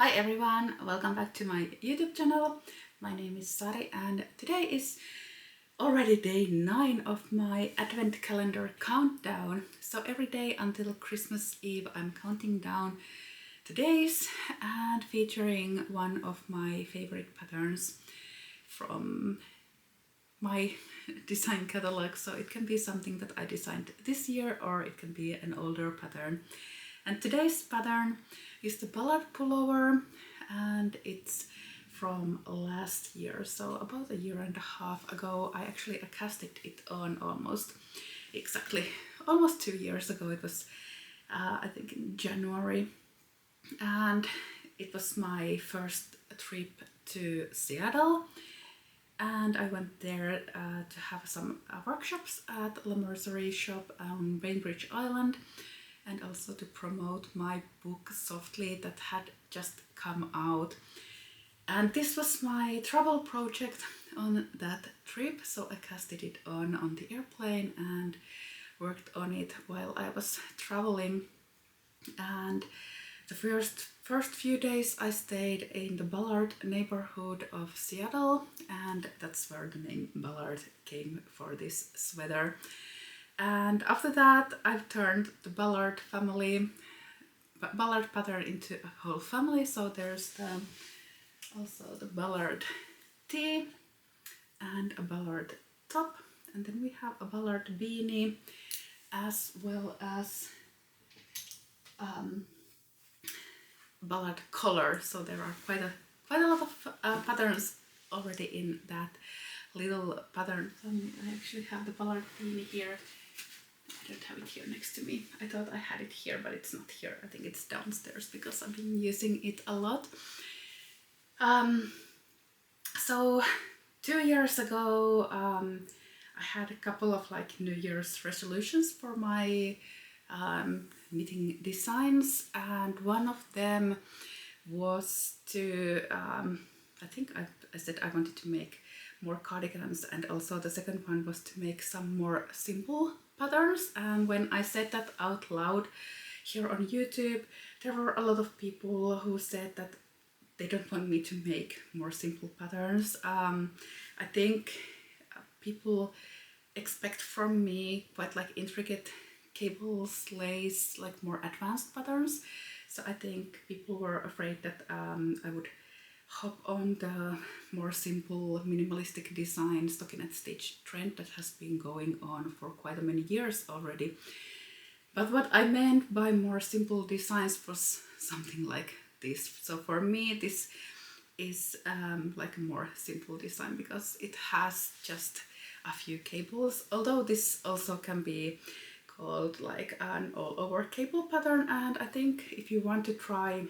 Hi everyone, welcome back to my YouTube channel. My name is Sari and today is already day 9 of my advent calendar countdown. So every day until Christmas Eve I'm counting down the days and featuring one of my favorite patterns from my design catalog. So it can be something that I designed this year or it can be an older pattern. And today's pattern is the Ballard Pullover and it's from last year. So about a year and a half ago I actually casted it on almost 2 years ago. It was I think in January, and it was my first trip to Seattle. And I went there to have some workshops at the Mercery shop on Bainbridge Island, and also to promote my book Softly that had just come out. And this was my travel project on that trip, so I casted it on the airplane and worked on it while I was traveling. And the first few days I stayed in the Ballard neighborhood of Seattle, and that's where the name Ballard came for this sweater. And after that I've turned the Ballard pattern into a whole family. So there's also the Ballard tee and a Ballard top, and then we have a Ballard beanie as well as Ballard collar. So there are quite a lot of patterns already in that little pattern. I actually have the Ballard beanie here. I don't have it here next to me. I thought I had it here, but it's not here. I think it's downstairs because I've been using it a lot. So 2 years ago I had a couple of New Year's resolutions for my knitting designs, and one of them was to I think I said I wanted to make more cardigans, and also the second one was to make some more simple patterns. And when I said that out loud here on YouTube, there were a lot of people who said that they don't want me to make more simple patterns. I think people expect from me quite intricate cables, lace, more advanced patterns. So I think people were afraid that I would hop on the more simple minimalistic design stockinette stitch trend that has been going on for quite many years already. But what I meant by more simple designs was something like this. So for me this is a more simple design because it has just a few cables, although this also can be called an all-over cable pattern. And I think if you want to try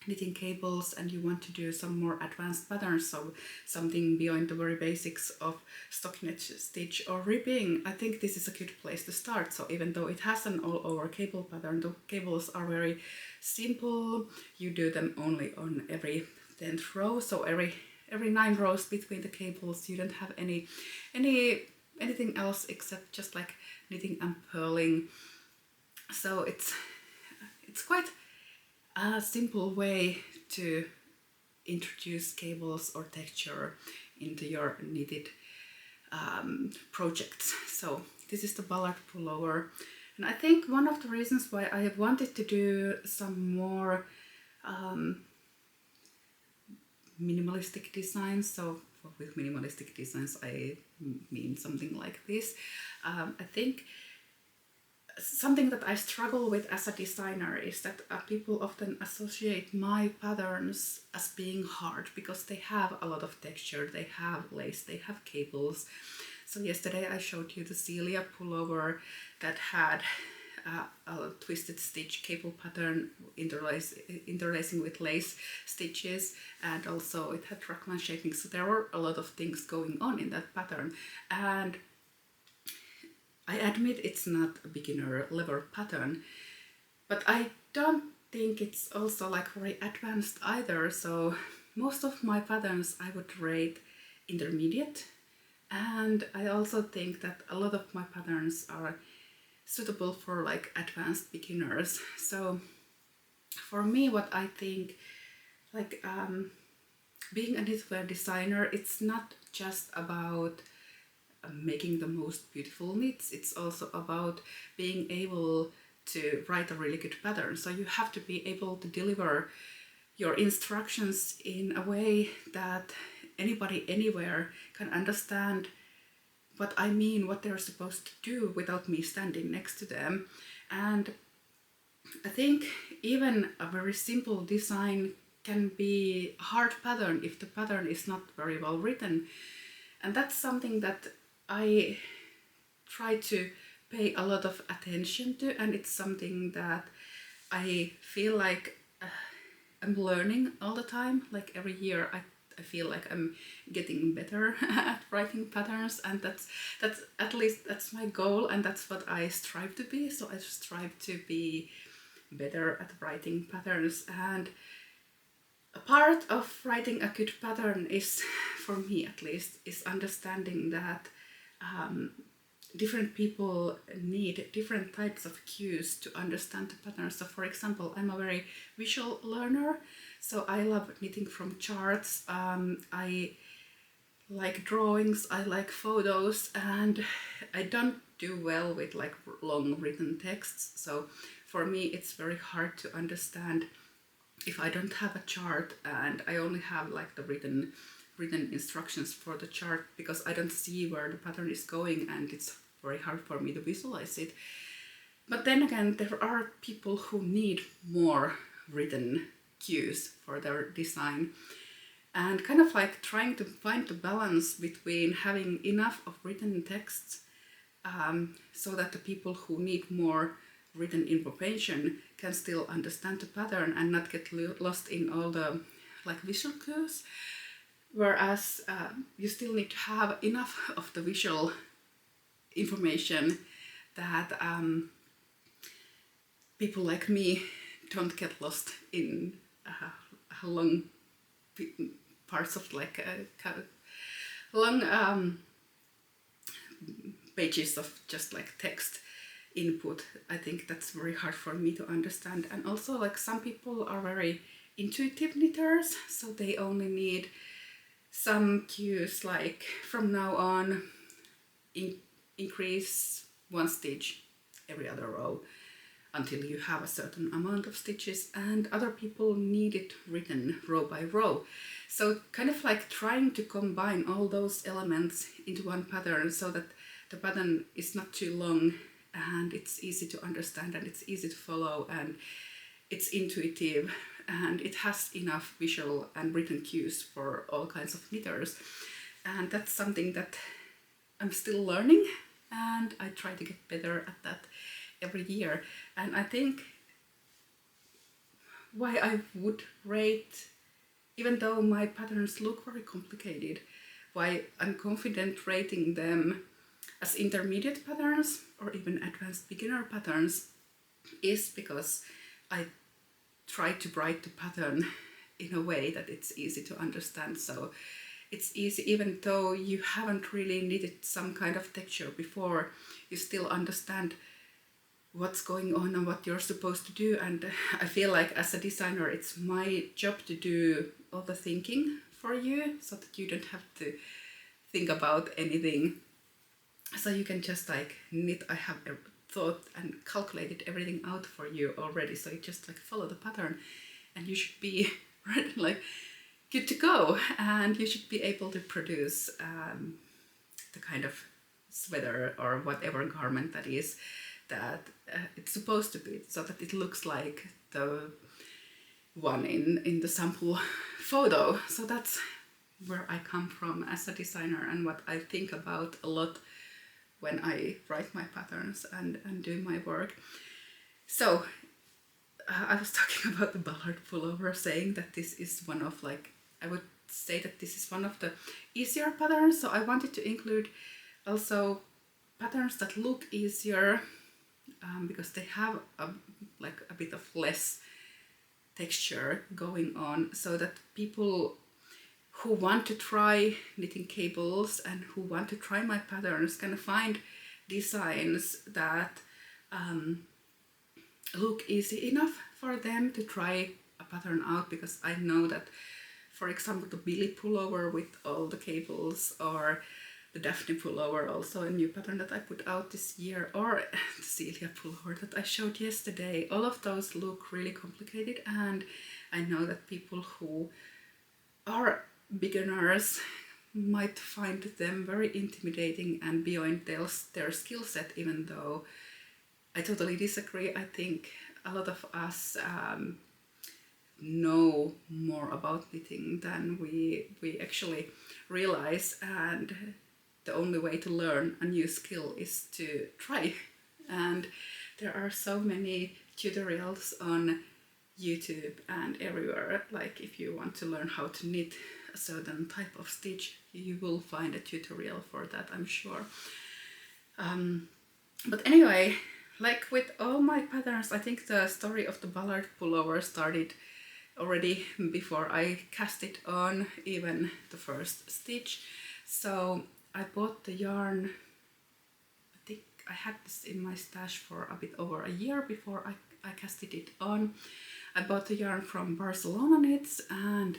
knitting cables and you want to do some more advanced patterns, so something beyond the very basics of stockinette stitch or ribbing, I think this is a good place to start. So even though it has an all-over cable pattern, the cables are very simple. You do them only on every 10th row, so every 9 rows between the cables you don't have anything else except just knitting and purling. So it's quite a simple way to introduce cables or texture into your knitted projects. So this is the Ballard Pullover, and I think one of the reasons why I have wanted to do some more minimalistic designs, so with minimalistic designs I mean something like this. I think something that I struggle with as a designer is that people often associate my patterns as being hard because they have a lot of texture, they have lace, they have cables. So yesterday I showed you the Celia pullover that had a twisted stitch cable pattern interlacing with lace stitches, and also it had raglan shaping. So there were a lot of things going on in that pattern, and I admit it's not a beginner level pattern, but I don't think it's also very advanced either. So most of my patterns I would rate intermediate, and I also think that a lot of my patterns are suitable for advanced beginners. So for me, what I think like being a knitwear designer, it's not just about making the most beautiful knits, it's also about being able to write a really good pattern. So you have to be able to deliver your instructions in a way that anybody anywhere can understand what I mean, what they're supposed to do without me standing next to them. And I think even a very simple design can be a hard pattern if the pattern is not very well written. And that's something that I try to pay a lot of attention to, and it's something that I feel like I'm learning all the time. Like every year I feel like I'm getting better at writing patterns, and that's at least that's my goal, and that's what I strive to be. So I strive to be better at writing patterns, and a part of writing a good pattern is, for me at least, is understanding that different people need different types of cues to understand the pattern. So for example, I'm a very visual learner, so I love knitting from charts. I like drawings, I like photos, and I don't do well with like long written texts. So for me it's very hard to understand if I don't have a chart and I only have like the written instructions for the chart, because I don't see where the pattern is going and it's very hard for me to visualize it. But then again, there are people who need more written cues for their design, and kind of like trying to find the balance between having enough of written texts so that the people who need more written information can still understand the pattern and not get lost in all the like visual cues, whereas you still need to have enough of the visual information that people like me don't get lost in long parts of like long pages of just like text input. I think that's very hard for me to understand. And also like some people are very intuitive knitters, so they only need some cues like from now on increase 1 stitch every other row until you have a certain amount of stitches, and other people need it written row by row. So kind of like trying to combine all those elements into one pattern so that the pattern is not too long and it's easy to understand and it's easy to follow and it's intuitive and it has enough visual and written cues for all kinds of knitters. And that's something that I'm still learning, and I try to get better at that every year. And I think why I would rate, even though my patterns look very complicated, why I'm confident rating them as intermediate patterns or even advanced beginner patterns is because I try to write the pattern in a way that it's easy to understand. So it's easy, even though you haven't really knitted some kind of texture before, you still understand what's going on and what you're supposed to do. And I feel like as a designer, it's my job to do all the thinking for you so that you don't have to think about anything. So you can just like knit. I have thought and calculated everything out for you already. So you just like follow the pattern and you should be right, like good to go. And you should be able to produce the kind of sweater or whatever garment that is that it's supposed to be, so that it looks like the one in the sample photo. So that's where I come from as a designer and what I think about a lot when I write my patterns and do my work. So I was talking about the Ballard Pullover, saying that this is one of like, I would say that this is one of the easier patterns. So I wanted to include also patterns that look easier because they have like a bit of less texture going on, so that people who want to try knitting cables and who want to try my patterns can find designs that look easy enough for them to try a pattern out, because I know that, for example, the Billy pullover with all the cables, or the Daphne pullover, also a new pattern that I put out this year, or the Celia pullover that I showed yesterday, all of those look really complicated, and I know that people who are beginners might find them very intimidating and beyond their skill set, even though I totally disagree. I think a lot of us know more about knitting than we actually realize, and the only way to learn a new skill is to try. And there are so many tutorials on YouTube and everywhere. Like if you want to learn how to knit a certain type of stitch, you will find a tutorial for that, I'm sure. But anyway, like with all my patterns, I think the story of the Ballard Pullover started already before I cast it on even the first stitch. So I bought the yarn, I think I had this in my stash for a bit over a year before I casted it on. I bought the yarn from Barcelona Knits, and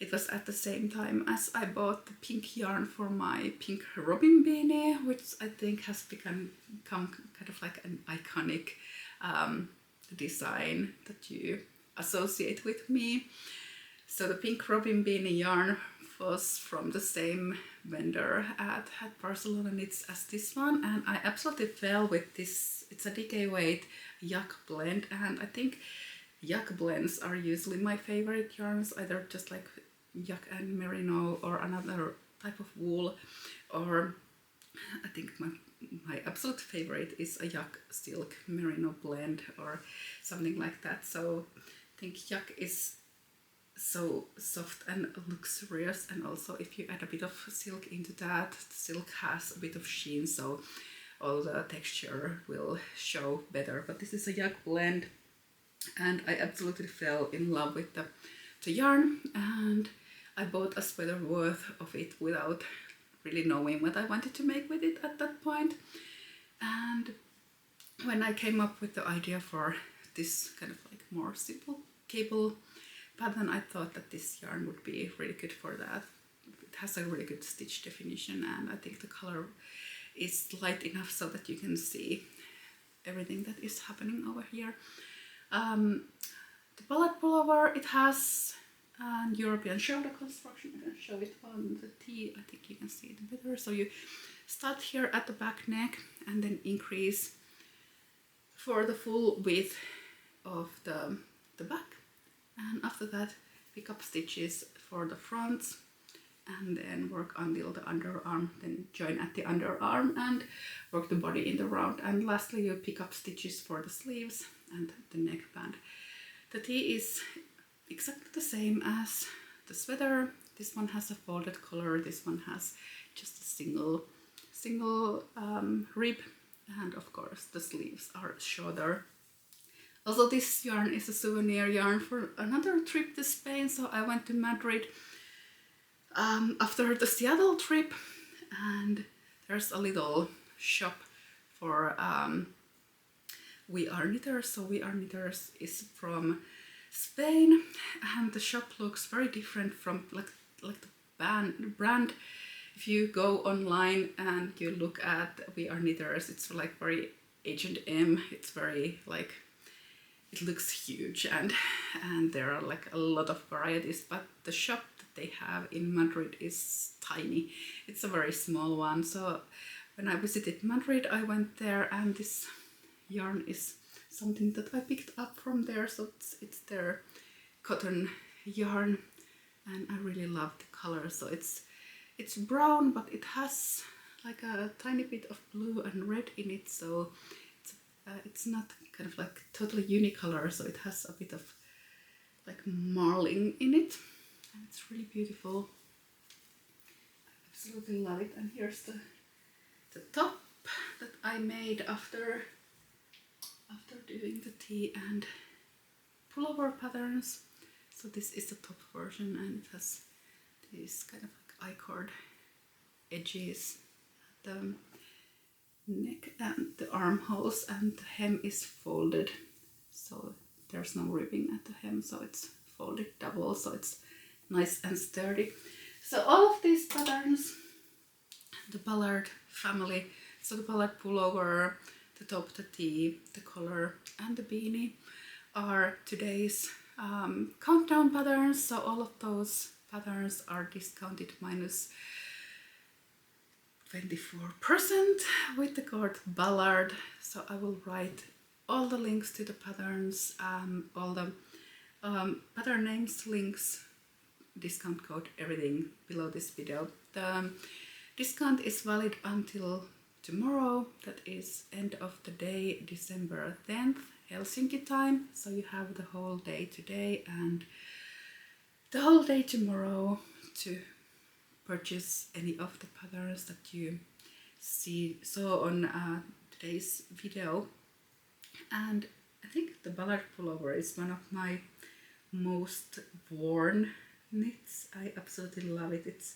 it was at the same time as I bought the pink yarn for my pink robin beanie, which I think has become kind of like an iconic design that you associate with me. So the pink robin beanie yarn was from the same vendor at Barcelona Knits as this one, and I absolutely fell with this. It's a DK weight yak blend, and I think yak blends are usually my favorite yarns, either just like yak and merino or another type of wool, or I think my absolute favorite is a yak silk merino blend or something like that. So I think yak is so soft and luxurious, and also if you add a bit of silk into that, the silk has a bit of sheen, so all the texture will show better. But this is a yak blend, and I absolutely fell in love with the yarn, and I bought a sweater worth of it without really knowing what I wanted to make with it at that point. And when I came up with the idea for this kind of like more simple cable pattern, I thought that this yarn would be really good for that. It has a really good stitch definition, and I think the color is light enough so that you can see everything that is happening over here. The Ballard Pullover, it has an European shoulder construction. I can show it on the T, I think you can see it better. So you start here at the back neck and then increase for the full width of the back, and after that pick up stitches for the fronts and then work until the underarm, then join at the underarm and work the body in the round, and lastly you pick up stitches for the sleeves and the neckband. The tee is exactly the same as the sweater. This one has a folded collar, this one has just a single rib, and of course the sleeves are shorter. Also, this yarn is a souvenir yarn for another trip to Spain. So I went to Madrid after the Seattle trip, and there's a little shop for We Are Knitters. So We Are Knitters is from Spain, and the shop looks very different from like the brand. If you go online and you look at We Are Knitters, it's like very H&M. It's very like, it looks huge, and there are like a lot of varieties, but the shop that they have in Madrid is tiny. It's a very small one. So when I visited Madrid, I went there, and this yarn is something that I picked up from there. So it's their cotton yarn, and I really love the color. So it's brown, but it has like a tiny bit of blue and red in it, so it's not kind of like totally unicolor, so it has a bit of like marling in it, and it's really beautiful. I absolutely love it. And here's the top that I made after doing the tee and pullover patterns. So this is the top version, and it has these kind of like I-cord edges at the neck and the armholes, and the hem is folded, so there's no ribbing at the hem, so it's folded double, so it's nice and sturdy. So all of these patterns, the Ballard family, so the Ballard Pullover, the top, the tee, the collar and the beanie are today's countdown patterns. So all of those patterns are discounted minus 24% with the code Ballard. So I will write all the links to the patterns, all the pattern names, links, discount code, everything below this video. The discount is valid until tomorrow, that is end of the day, December 10th, Helsinki time. So you have the whole day today and the whole day tomorrow to purchase any of the patterns that you saw on today's video. And I think the Ballard Pullover is one of my most worn knits. I absolutely love it. It's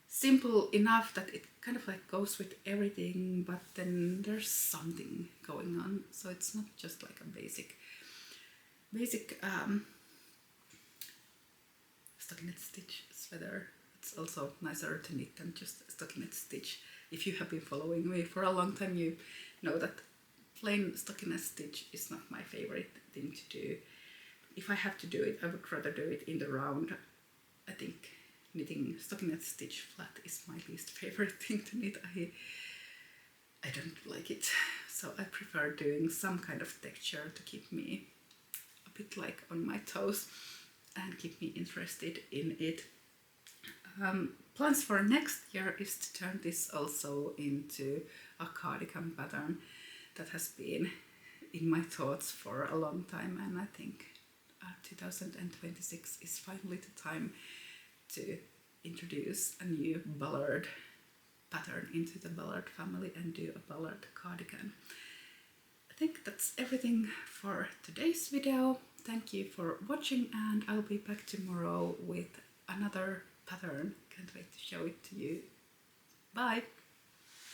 simple enough that it kind of like goes with everything, but then there's something going on. So it's not just like a basic stockinette stitch sweater. It's also nicer to knit than just a stockinette stitch. If you have been following me for a long time, you know that plain stockinette stitch is not my favorite thing to do. If I have to do it, I would rather do it in the round. I think knitting stockinette stitch flat is my least favorite thing to knit. I don't like it. So I prefer doing some kind of texture to keep me a bit like on my toes and keep me interested in it. Plans for next year is to turn this also into a cardigan pattern that has been in my thoughts for a long time, and I think 2026 is finally the time to introduce a new Ballard pattern into the Ballard family and do a Ballard cardigan. I think that's everything for today's video. Thank you for watching, and I'll be back tomorrow with another pattern. Can't wait to show it to you. Bye!